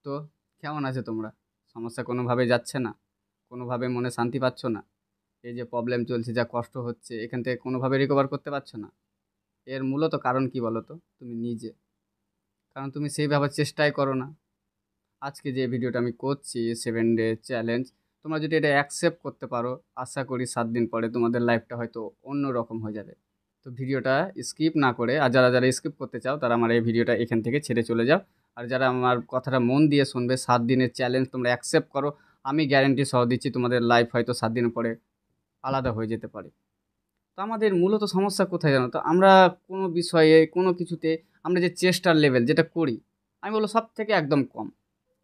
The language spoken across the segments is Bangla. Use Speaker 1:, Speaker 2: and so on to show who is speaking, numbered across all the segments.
Speaker 1: তো কেমন আছো তোমরা? সমস্যা কোনোভাবে যাচ্ছে না? কোনোভাবে মনে শান্তি পাচ্ছ না? এই যে প্রবলেম চলছে, যা কষ্ট হচ্ছে, এখান থেকে কোনোভাবে রিকভার করতে পারছো না? এর মূলত কারণ কি বলো তো? তুমি নিজে। কারণ তুমি সেইভাবে চেষ্টাই করো না। আজকে যে ভিডিওটা আমি করছি 7 ডে চ্যালেঞ্জ, তোমরা যদি এটা অ্যাকসেপ্ট করতে পারো, আশা করি 7 দিন পরে তোমাদের লাইফটা হয়তো অন্যরকম হয়ে যাবে। তো ভিডিওটা স্কিপ না করে, আর যারা স্কিপ করতে চাও তারা আমার এই ভিডিওটা এখান থেকে ছেড়ে চলে যাও। আর যারা আমার কথাটা মন দিয়ে শুনবে, 7 দিনের চ্যালেঞ্জ তোমরা অ্যাকসেপ্ট করো, আমি গ্যারান্টি সহ দিচ্ছি তোমাদের লাইফ হয়তো 7 দিন পরে আলাদা হয়ে যেতে পারে। তো আমাদের মূলত সমস্যা কোথায় জানো তো? আমরা কোনো বিষয়ে, কোনো কিছুতে আমরা যে চেষ্টার লেভেল যেটা করি, আমি বলবো সব থেকে একদম কম।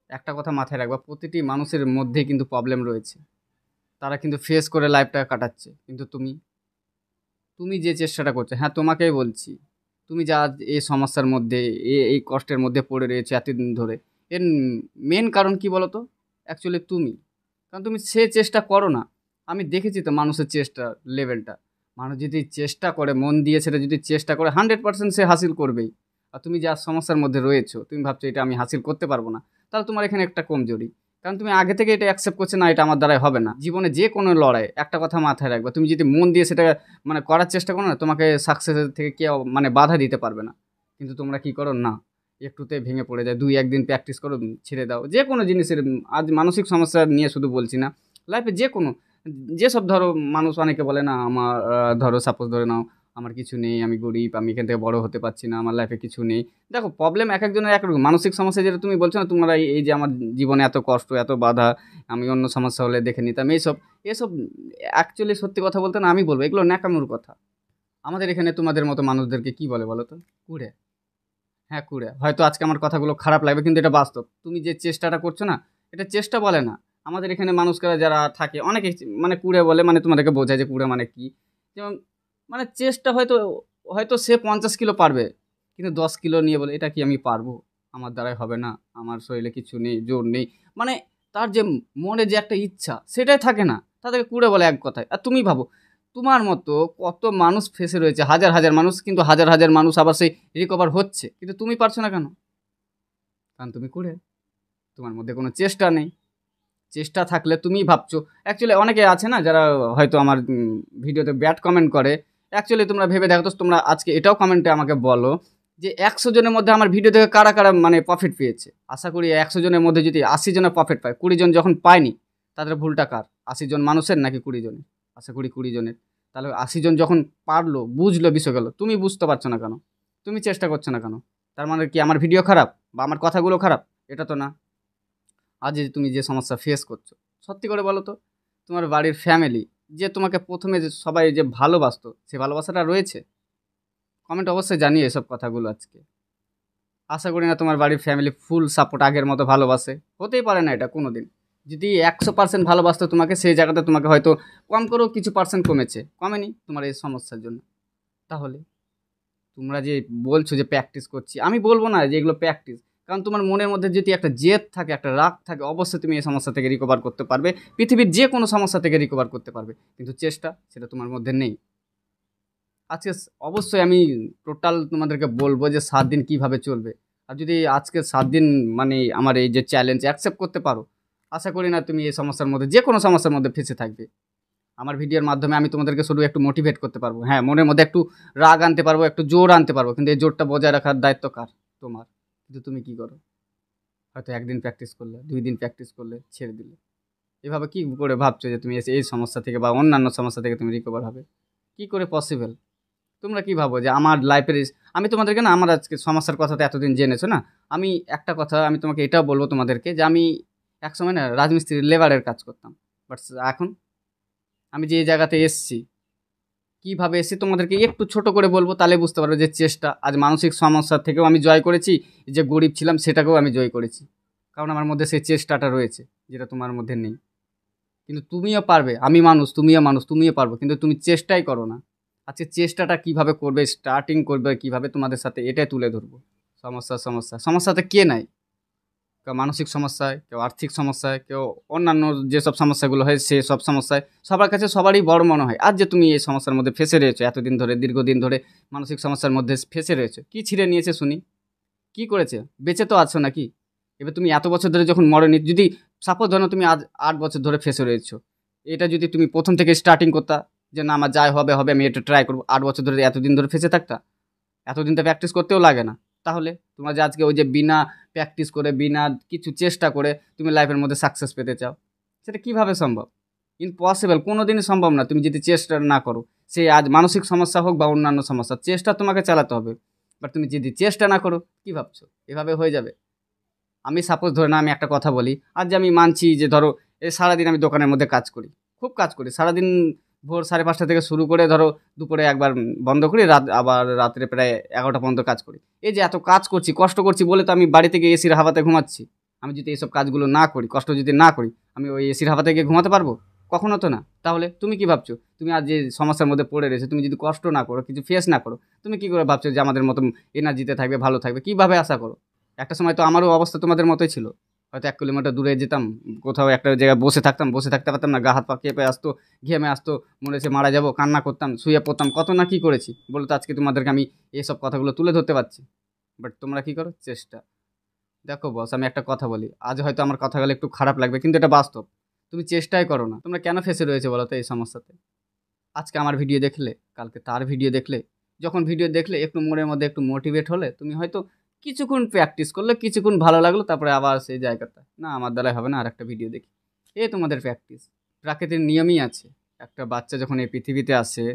Speaker 1: একটা কথা মাথায় রাখবা, প্রতিটি মানুষের মধ্যেই কিন্তু প্রবলেম রয়েছে। তারা কিন্তু ফেস করে লাইফটা কাটাচ্ছে। কিন্তু তুমি, তুমি যে চেষ্টাটা করছো, হ্যাঁ তোমাকেই বলছি, তুমি যা আজ এই সমস্যার মধ্যে, এই কষ্টের মধ্যে পড়ে রয়েছে এতদিন ধরে, এর মেন কারণ কি বলো তো? অ্যাকচুয়ালি তুমি। কারণ তুমি সে চেষ্টা করো না। আমি দেখেছি তো মানুষের চেষ্টার লেভেলটা। মানুষ যদি চেষ্টা করে, মন দিয়ে সেটা যদি চেষ্টা করে, 100% সে হাসিল করবেই। আর তুমি যা সমস্যার মধ্যে রয়েছো, তুমি ভাবছো এটা আমি হাসিল করতে পারবো না, তাহলে তোমার এখানে একটা কমজোরি। কারণ তুমি আগে থেকে এটা অ্যাকসেপ্ট করছো না, এটা আমার দ্বারাই হবে না। জীবনে যে কোনো লড়াই, একটা কথা মাথায় রাখবে, তুমি যদি মন দিয়ে সেটা করার চেষ্টা করো না, তোমাকে সাকসেসের থেকে কেউ বাধা দিতে পারবে না। কিন্তু তোমরা কি করো না, একটুতে ভেঙে পড়ে যায়। 2-1 দিন প্র্যাকটিস করো, ছেড়ে দাও। যে কোনো জিনিসের, আজ মানসিক সমস্যা নিয়ে শুধু বলছি না, লাইফে যে কোনো, যেসব ধরো, মানুষ অনেকে বলে না আমার, ধরো সাপোজ ধরে নাও, আমার কিছু নেই, আমি গরিব, আমি এখান থেকে বড় হতে পারছি না, আমার লাইফে কিছু নেই। দেখো প্রবলেম এক একজনের এক রকম। মানসিক সমস্যা যেটা তুমি বলছো না, তোমরা এই যে আমার জীবনে এত কষ্ট, এত বাধা, আমি অন্য সমস্যা হলে দেখে নিতাম, এইসব এসব অ্যাকচুয়ালি সত্যি কথা বলতে না, আমি বলবো এগুলো ন্যাকামোর কথা। আমাদের এখানে তোমাদের মতো মানুষদেরকে কি বলে বলো তো? কুড়ে। হ্যাঁ, কুড়ে। হয়তো আজকে আমার কথাগুলো খারাপ লাগবে, কিন্তু এটা বাস্তব। তুমি যে চেষ্টাটা করছো না, এটা চেষ্টা বলে না। আমাদের এখানে মানুষরা যারা থাকে অনেকে কুড়ে বলে, তোমাদেরকে বোঝায় যে কুড়ে মানে কি। যেমন চেষ্টা হয়তো, সে 50 কিলো পারবে, কিন্তু 10 কিলো নিয়ে বলে এটা কি আমি পারবো, আমার দ্বারাই হবে না, আমার শরীরে কিছু নেই, জোর নেই। মানে তার যে মনে যে একটা ইচ্ছা, সেটাই থাকে না, তাদেরকে কুড়ে বলে এক কথায়। আর তুমি ভাবো, তোমার মতো কত মানুষ ফেসে রয়েছে, হাজার হাজার মানুষ, কিন্তু হাজার হাজার মানুষ আবার সেই রিকভার হচ্ছে, কিন্তু তুমি পারছো না কেন? কারণ তুমি কুড়ে, তোমার মধ্যে কোনো চেষ্টা নেই। চেষ্টা থাকলে তুমি ভাবছো, অ্যাকচুয়ালি অনেকে আছে না যারা হয়তো আমার ভিডিওতে ব্যাড কমেন্ট করে। অ্যাকচুয়ালি তোমরা ভেবে দেখো তো, তোমরা আজকে এটাও কমেন্টে আমাকে বলো যে 100 জনের মধ্যে আমার ভিডিও দেখে কারা কারা প্রফিট পেয়েছে। আশা করি 100 জনের মধ্যে যদি 80 জনের প্রফিট পায়, 20 জন যখন পায়নি, তাদের ভুলটা কার? 80 জন মানুষের নাকি 20 জনের? আশা করি 20 জনের। তাহলে 80 জন যখন পারলো, বুঝলো, বিষয় গেল, তুমি বুঝতে পারছো না কেন? তুমি চেষ্টা করছো না কেন? তার মানে কি আমার ভিডিও খারাপ বা আমার কথাগুলো খারাপ? এটা তো না। আজ যে তুমি যে সমস্যা ফেস করছো, সত্যি করে বলো তো, তোমার বাড়ির ফ্যামিলি যে তোমাকে প্রথমে যে সবাই যে ভালোবাসতো, সে ভালোবাসাটা রয়েছে? কমেন্ট অবশ্যই জানিয়ে এসব কথাগুলো আজকে। আশা করি না তোমার বাড়ির ফ্যামিলি ফুল সাপোর্ট আগের মতো ভালোবাসে। হতেই পারে না এটা কোনো দিন। যদি 100% ভালোবাসতো তোমাকে, সেই জায়গাতে তোমাকে হয়তো কম করেও কিছু পার্সেন্ট কমেছে, কমেনি তোমার এই সমস্যার জন্য। তাহলে তোমরা যে বলছো যে প্র্যাকটিস করছি, আমি বলবো না যে এগুলো প্র্যাকটিস। কারণ তোমার মনের মধ্যে যদি একটা জেদ থাকে, একটা রাগ থাকে, অবশ্যই তুমি এই সমস্যা থেকে রিকভার করতে পারবে। পৃথিবীর যে কোনো সমস্যা থেকে রিকভার করতে পারবে, কিন্তু চেষ্টা সেটা তোমার মধ্যে নেই। আজকে অবশ্যই আমি টোটাল তোমাদেরকে বলবো যে 7 দিন কিভাবে চলবে। আর যদি আজকে 7 দিন আমার এই যে চ্যালেঞ্জ অ্যাকসেপ্ট করতে পারো, আশা করি না তুমি এই সমস্যার মধ্যে, যে কোনো সমস্যার মধ্যে ফেঁসে থাকবে। আমার ভিডিওর মাধ্যমে আমি তোমাদেরকে শুধু একটু মোটিভেট করতে পারবো। হ্যাঁ, মনের মধ্যে একটু রাগ আনতে পারবো, একটু জোর আনতে পারবো, কিন্তু এই জোরটা বজায় রাখার দায়িত্ব কার? তোমার। কিন্তু তুমি কি করো? হয়তো 1 দিন প্র্যাকটিস করলে, 2 দিন প্র্যাকটিস করলে, ছেড়ে দিলে। এভাবে কি করে ভাবছো যে তুমি এই সমস্যা থেকে বা অন্যান্য সমস্যা থেকে তুমি রিকভার হবে? কি করে পসিবল? তোমরা কি ভাবো যে আমার লাইফের, আমি তোমাদেরকে না, আমার আজকে সমস্যার কথা তো এতদিন জেনেছো না, আমি একটা কথা আমি তোমাকে এটাও বলবো তোমাদেরকে, যে আমি একসময় না রাজমিস্ত্রির লেবারের কাজ করতাম। বাট এখন আমি যে এই জায়গাতে এসছি, কিভাবে এসে তোমাদেরকে একটু ছোট করে বলবো, তাহলে বুঝতে পারবে যে চেষ্টা, আজ মানসিক সমস্যা থেকেও আমি জয় করেছি, যে গরিব ছিলাম সেটাকেও আমি জয় করেছি। কারণ আমার মধ্যে সেই চেষ্টাটা রয়েছে, যেটা তোমার মধ্যে নেই। কিন্তু তুমিও পারবে, আমি মানুষ, তুমিও মানুষ, তুমিও পারবো, কিন্তু তুমি চেষ্টাই করো না। আজকে চেষ্টাটা কিভাবে করবে, স্টার্টিং করবে কিভাবে তোমাদের সাথে, এটাই তুলে ধরবো। সমস্যাতে কে নাই? কেউ মানসিক সমস্যায়, কেউ আর্থিক সমস্যায়, কেউ অন্যান্য যেসব সমস্যাগুলো হয় সেই সব সমস্যায়, সবার কাছে সবারই বড় মনে হয়। আজ যে তুমি এই সমস্যার মধ্যে ফেঁসে রয়েছো, এতদিন ধরে, দীর্ঘদিন ধরে মানসিক সমস্যার মধ্যে ফেঁসে রয়েছো, কি ছিঁড়ে নিয়েছে শুনি? কি করেছে? বেঁচে তো আছো নাকি? এবার তুমি এত বছর ধরে যখন মরনি, যদি সাপোজ ধরো তুমি আজ 8 বছর ধরে ফেঁসে রয়েছো, এটা যদি তুমি প্রথম থেকে স্টার্টিং করতা যে না আমার যাই হবে হবে, আমি এটা ট্রাই করবো, 8 বছর ধরে এতদিন ধরে ফেঁসে থাকতা, এতদিন তো প্র্যাকটিস করতেও লাগে না। তাহলে তোমরা যে আজকে ওই যে বিনা প্র্যাকটিস করে, বিনা কিছু চেষ্টা করে তুমি লাইফের মধ্যে সাকসেস পেতে চাও, সেটা কিভাবে সম্ভব? ইম্পসিবল, কোনো দিনই সম্ভব না তুমি যদি চেষ্টা না করো। সে আজ মানসিক সমস্যা হোক বা অন্যান্য সমস্যা, চেষ্টা তোমাকে চালাতে হবে। বাট তুমি যদি চেষ্টা না করো, কী ভাবছো এভাবে হয়ে যাবে? আমি সাপোজ ধরে না, আমি একটা কথা বলি, আজ যে আমি মানছি যে ধরো এই সারাদিন আমি দোকানের মধ্যে কাজ করি, খুব কাজ করি সারাদিন, ভোর 5:30 থেকে শুরু করে ধরো দুপুরে একবার বন্ধ করি, আবার রাত্রে প্রায় 11টা পর্যন্ত কাজ করি। এই যে এত কাজ করছি, কষ্ট করছি বলে তো আমি বাড়ি থেকে এসির হাওয়াতে ঘুমাচ্ছি। আমি যদি এইসব কাজগুলো না করি, কষ্ট যদি না করি, আমি ওই এসির হাওয়াতে গিয়ে ঘুমাতে পারবো? কখনো তো না। তাহলে তুমি কি ভাবছো? তুমি আজ যে সমস্যার মধ্যে পড়ে রয়েছে, তুমি যদি কষ্ট না করো, কিছু ফেস না করো, তুমি কি করে ভাবছো যে আমাদের মতো এনার্জিতে থাকবে, ভালো থাকবে? কীভাবে আশা করো? একটা সময় তো আমারও অবস্থা তোমাদের মতোই ছিল। হয়তো 1 কিলোমিটার দূরে যেতাম, কোথাও একটা জায়গায় বসে থাকতাম, বসে থাকতে পারতাম না, গা হাত পা কেঁপে আসতো, ঘেমে আসতো, মনে হচ্ছে মারা যাবো, কান্না করতাম, শুয়ে পড়তাম, কত না কি করেছি বলে তো আজকে তোমাদেরকে আমি এইসব কথাগুলো তুলে ধরতে পারছি। বাট তোমরা কি করো? চেষ্টা। দেখো বস, আমি একটা কথা বলি, আজ হয়তো আমার কথাগুলো একটু খারাপ লাগবে, কিন্তু এটা বাস্তব। তুমি চেষ্টাই করো না, তোমরা কেন ফেঁসে রয়েছে বলো তো এই সমস্যাতে? আজকে আমার ভিডিও দেখলে, কালকে তার ভিডিও দেখলে, যখন ভিডিও দেখলে একটু মনের মধ্যে একটু মোটিভেট হলে, তুমি হয়তো কিছুক্ষণ প্র্যাকটিস করলে, কিছুক্ষণ ভালো লাগলো, তারপরে আবার সেই জায়গাটা, না আমার দ্বারাই হবে না, আর একটা ভিডিও দেখি। এই তোমাদের প্র্যাকটিস। প্রাকৃতিক নিয়মই আছে, একটা বাচ্চা যখন এই পৃথিবীতে আসে,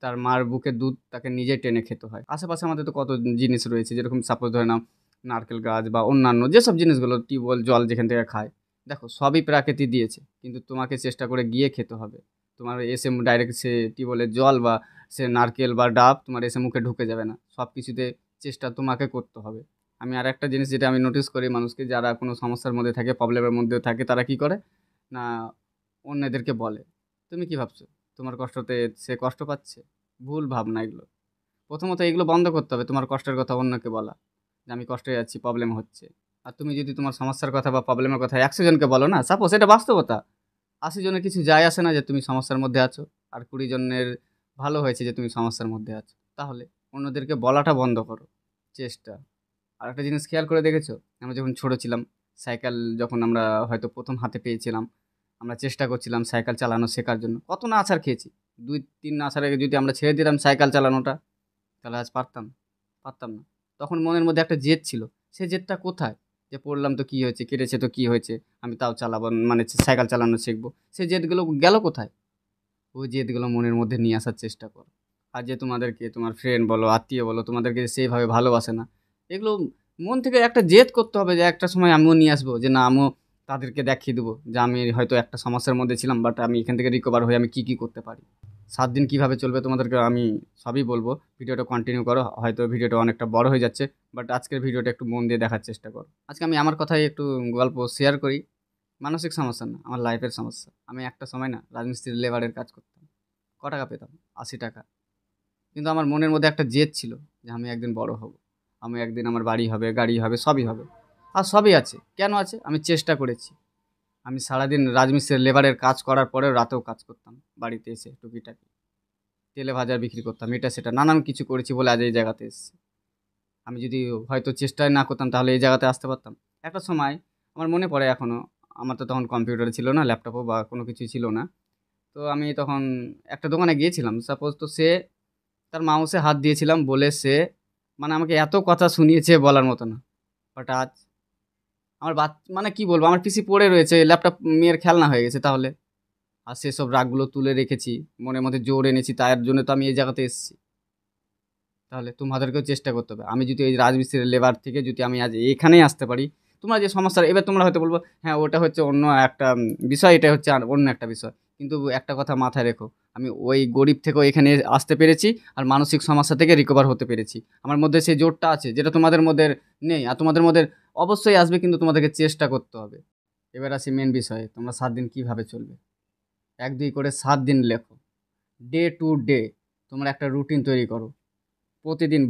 Speaker 1: তার মার বুকের দুধ তাকে নিজে টেনে খেতে হয়। আশেপাশে আমাদের তো কত জিনিস রয়েছে, যেরকম সাপোজ ধরে নাও নারকেল গাছ বা অন্যান্য যেসব জিনিসগুলো, টিউবওয়েল জল যেখান থেকে খায়, দেখো সবই প্রাকৃতি দিয়েছে, কিন্তু তোমাকে চেষ্টা করে গিয়ে খেতে হবে। তোমার এসে ডাইরেক্ট সে টিউবওয়েলের জল বা সে নারকেল বা ডাব তোমার এসে মুখে ঢুকে যাবে না, সব কিছুতে চেষ্টা তোমাকে করতে হবে। আমি আর একটা জিনিস যেটা আমি নোটিস করি মানুষকে, যারা কোনো সমস্যার মধ্যে থাকে, প্রবলেমের মধ্যে থাকে, তারা কি করে না, অন্যদেরকে বলে তুমি কি ভাবছো তোমার কষ্টতে সে কষ্ট পাচ্ছে? ভুল ভাবনা এগুলো। প্রথমত এগুলো বন্ধ করতে হবে, তোমার কষ্টের কথা অন্যকে বলা, যে আমি কষ্টে যাচ্ছি, প্রবলেম হচ্ছে। আর তুমি যদি তোমার সমস্যার কথা বা প্রবলেমের কথা 100 জনকে বলো না, সাপোজ এটা বাস্তবতা, 80 জনের কিছু যায় আসে না যে তুমি সমস্যার মধ্যে আছো, আর 20 জনের ভালো হয়েছে যে তুমি সমস্যার মধ্যে আছো। তাহলে অন্যদেরকে বলাটা বন্ধ করো। চেষ্টা। আর একটা জিনিস খেয়াল করে দেখেছো, আমরা যখন ছোট ছিলাম, সাইকেল যখন আমরা হয়তো প্রথম হাতে পেয়েছিলাম, আমরা চেষ্টা করছিলাম সাইকেল চালানো শেখার জন্য, কত না আছাড় খেয়েছি। 2-3 না আছাড় আগে যদি আমরা ছেড়ে দিতাম সাইকেল চালানোটা, তাহলে আজ পারতাম? পারতাম না। তখন মনের মধ্যে একটা জেদ ছিল, সেই জেদটা কোথায়? যে পড়লাম তো কী হয়েছে, কেটেছে তো কী হয়েছে, আমি তাও চালাবো, মানে সাইকেল চালানো শিখবো, সেই জেদগুলো গেল কোথায়? ওই জেদগুলো মনের মধ্যে নিয়ে আসার চেষ্টা করো। আর যে তোমাদেরকে তোমার ফ্রেন্ড বলো, আত্মীয় বলো, তোমাদেরকে সেইভাবে ভালোবাসে না, এগুলো মন থেকে একটা জেদ করতে হবে যে একটা সময় আমিও নিয়ে আসবো, যে না আমিও তাদেরকে দেখিয়ে দেবো যে আমি হয়তো একটা সমস্যার মধ্যে ছিলাম, বাট আমি এখান থেকে রিকভার হয়ে আমি কী কী করতে পারি। 7 দিন কীভাবে চলবে তোমাদেরকে আমি সবই বলবো। ভিডিওটা কন্টিনিউ করো, হয়তো ভিডিওটা অনেকটা বড় হয়ে যাচ্ছে, বাট আজকের ভিডিওটা একটু মন দিয়ে দেখার চেষ্টা করো। আজকে আমি আমার কথাই একটু গল্প শেয়ার করি। মানসিক সমস্যা না, আমার লাইফের সমস্যা। আমি একটা সময় না রাজমিস্ত্রির লেবারের কাজ করতাম। ক টাকা পেতাম? 80 টাকা। কিন্তু আমার মনের মধ্যে একটা জেদ ছিল যে আমি একদিন বড় হব, আমি একদিন আমার বাড়ি হবে, গাড়ি হবে, সবই হবে। আর সবই আছে, কেন আছে? আমি চেষ্টা করেছি। আমি সারাদিন রাজমিস্ত্রির লেবারের কাজ করার পরেও রাতেও কাজ করতাম, বাড়িতে এসে টুকিটাকি তেলে ভাজা বিক্রি করতাম, এটা সেটা নানান কিছু করেছি বলে আজ এই জায়গাতে এসেছি। আমি যদি হয়তো চেষ্টাই না করতাম তাহলে এই জায়গাতে আসতে পারতাম? একটা সময় আমার মনে পড়ে এখনও, আমার তো তখন কম্পিউটার ছিল না, ল্যাপটপও বা কোনো কিছুই ছিল না। তো আমি তখন একটা দোকানে গিয়েছিলাম, সাপোজ তো সে তার মাউসে হাত দিয়েছিলাম বলে সে মানে আমাকে এত কথা শুনিয়েছে বলার মতো না। বাট আজ আমার মানে কি বলবো, আমার পিসি পড়ে রয়েছে, ল্যাপটপ মেয়ের খেলনা হয়ে গেছে। তাহলে আর সেসব রাগগুলো তুলে রেখেছি, মনের মধ্যে জোর এনেছি, তার জন্য তো আমি এই জায়গাতে এসেছি। তাহলে তোমাদেরকেও চেষ্টা করতে হবে। আমি যদি ওই রাজমিস্ত্রির লেবার থেকে যদি আমি আজ এখানেই আসতে পারি, তোমরা যে সমস্যা, এবার তোমরা হয়তো বলবো হ্যাঁ ওটা হচ্ছে অন্য একটা বিষয়, এটা হচ্ছে আর অন্য একটা বিষয়। কিন্তু একটা কথা মাথায় রেখো, আমি ওই গরিব থেকেও এখানে আসতে পেরেছি, আর মানসিক সমস্যা থেকে রিকভার হতে পেরেছি। আমার মধ্যে সেই জোরটা আছে, যেটা তোমাদের মধ্যে নেই, আর তোমাদের মধ্যে অবশ্যই আসবে, কিন্তু তোমাদেরকে চেষ্টা করতে হবে। এবার আসি মেন বিষয়ে, তোমরা 7 দিন কীভাবে চলবে। 1-2 করে 7 দিন লেখো, ডে টু ডে তোমরা একটা রুটিন তৈরি করো। প্রতিদিন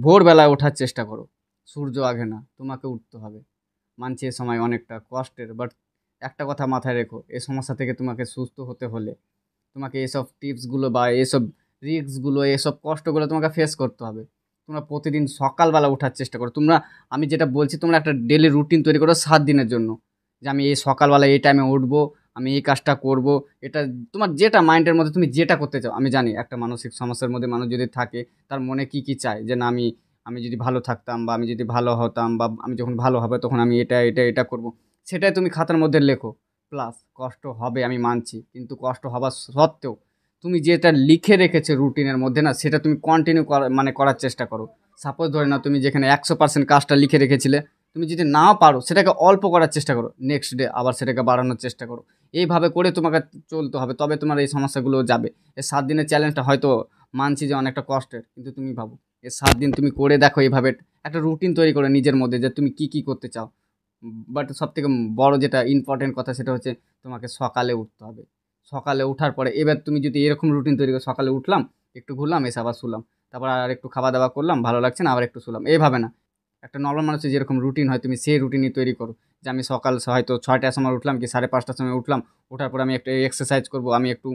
Speaker 1: ভোরবেলায় ওঠার চেষ্টা করো। সূর্য আগে না, তোমাকে উঠতে হবে। মানছি এ সময় অনেকটা কষ্টের, বাট একটা কথা মাথায় রেখো, এ সমস্যা থেকে তোমাকে সুস্থ হতে হলে তোমাকে এসব টিপসগুলো বা এসব রিস্কগুলো, এসব কষ্টগুলো তোমাকে ফেস করতে হবে। তোমরা প্রতিদিন সকালবেলা ওঠার চেষ্টা করো। আমি যেটা বলছি, তোমরা একটা ডেলি রুটিন তৈরি করো 7 দিনের জন্য, যে আমি এই সকালবেলা এই টাইমে উঠবো, আমি এই কাজটা করব। এটা তোমার যেটা মাইন্ডের মধ্যে তুমি যেটা করতে চাও। আমি জানি একটা মানসিক সমস্যার মধ্যে মানুষ যদি থাকে, তার মনে কি চায়, যে না আমি যদি ভালো থাকতাম, বা আমি যদি ভালো হতাম, বা আমি যখন ভালো হবে তখন আমি এটা করব। সেটাই তুমি খাতার মধ্যে লেখো। প্লাস কষ্ট হবে আমি মানছি, কিন্তু কষ্ট হওয়া সত্ত্বেও তুমি যেটা লিখে রেখেছো রুটিনের মধ্যে না, সেটা তুমি কন্টিনিউ করার চেষ্টা করো। সাপোজ ধরে নাও তুমি যেখানে 100% কাজটা লিখে রেখেছিলে, তুমি যদি না পারো সেটাকে অল্প করার চেষ্টা করো, নেক্সট ডে আবার সেটাকে বাড়ানোর চেষ্টা করো। এইভাবে করে তোমাকে চলতে হবে, তবে তোমার এই সমস্যাগুলো যাবে। এই 7 দিনের চ্যালেঞ্জটা হয়তো মানছি যে অনেকটা কষ্টের, কিন্তু তুমি ভাবো এই 7 দিন তুমি করে দেখো এইভাবে একটা রুটিন তৈরি করে নিজের মধ্যে, যে তুমি কি করতে চাও। বাট সবথেকে বড় যেটা ইম্পর্টেন্ট কথা, সেটা হচ্ছে তোমাকে সকালে উঠতে হবে। সকালে উঠার পরে এবার তুমি যদি এরকম রুটিন তৈরি করো, সকালে উঠলাম, একটু ঘুরলাম, এসে আবার শুলাম, তারপর আর একটু খাওয়া দাওয়া করলাম, ভালো লাগছে না আবার একটু শুলাম, এইভাবে না। একটা নর্মাল মানুষের যেরকম রুটিন হয়, তুমি সেই রুটিনই তৈরি করো, যে আমি সকাল হয়তো 6টার সময় উঠলাম, কি 5:30টার সময় উঠলাম। ওঠার পরে আমি একটু এক্সারসাইজ করব, আমি একটু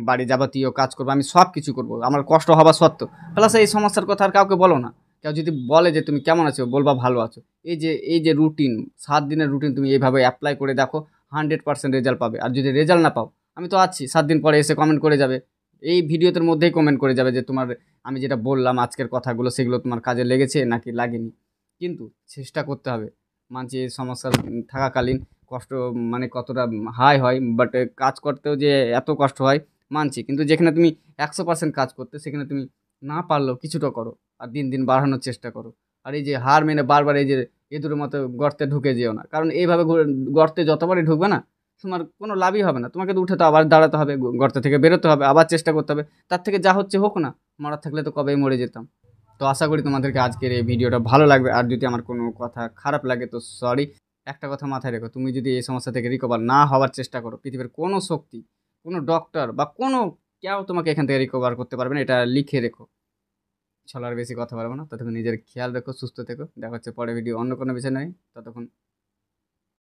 Speaker 1: বাড়ি যাবতীয় কাজ করবো, আমি সব কিছু করবো আমার কষ্ট হওয়া সত্ত্বেও। প্লাস এই সমস্যার কথা আর কাউকে বলো না। কেউ যদি বলে যে তুমি কেমন আছো, বলবা ভালো আছো। এই যে রুটিন, 7 দিনের রুটিন তুমি এইভাবে অ্যাপ্লাই করে দেখো, 100% রেজাল্ট পাবে। আর যদি রেজাল্ট না পাও, আমি তো আছি, 7 দিন পরে এসে কমেন্ট করে যাবে। এই ভিডিওটার মধ্যেই কমেন্ট করে যাবে যে তোমার, আমি যেটা বললাম আজকের কথাগুলো, সেগুলো তোমার কাজে লেগেছে নাকি লাগেনি। কিন্তু চেষ্টা করতে হবে। মানছি এই সমস্যা থাকাকালীন কষ্ট কতটা হাই হয়, বাট কাজ করতেও যে এত কষ্ট হয় মানছি। কিন্তু যেখানে তুমি 100% কাজ করতে, সেখানে তুমি না পারলেও কিছুটা করো, আর দিন দিন বাড়ানোর চেষ্টা করো। আর এই যে হার মেনে বারবার এই যে ইঁদুরের মতো গর্তে ঢুকে যেও না, কারণ এইভাবে গর্তে যতবারই ঢুকবে না, তোমার কোনো লাভই হবে না। তোমাকে তো উঠে তো আবার দাঁড়াতে হবে, গর্ত থেকে বেরোতে হবে, আবার চেষ্টা করতে হবে। তার থেকে যা হচ্ছে হোক না, মরার থাকলে তো কবেই মরে যেতাম। তো আশা করি তোমাদেরকে আজকের এই ভিডিওটা ভালো লাগবে। আর যদি আমার কোনো কথা খারাপ লাগে তো সরি। একটা কথা মাথায় রেখো, তুমি যদি এই সমস্যা থেকে রিকভার না হওয়ার চেষ্টা করো, পৃথিবীর কোনো শক্তি, কোনো ডক্টর বা কোনো কেউ তোমাকে এখান থেকে রিকভার করতে পারবে না, এটা লিখে রেখো। চলো আর বেশি কথা বলবো না, ততক্ষণ নিজের খেয়াল রেখো, সুস্থ থেকো। দেখা হচ্ছে পরে ভিডিও অন্য কোনো বিষয় নয়। ততক্ষণ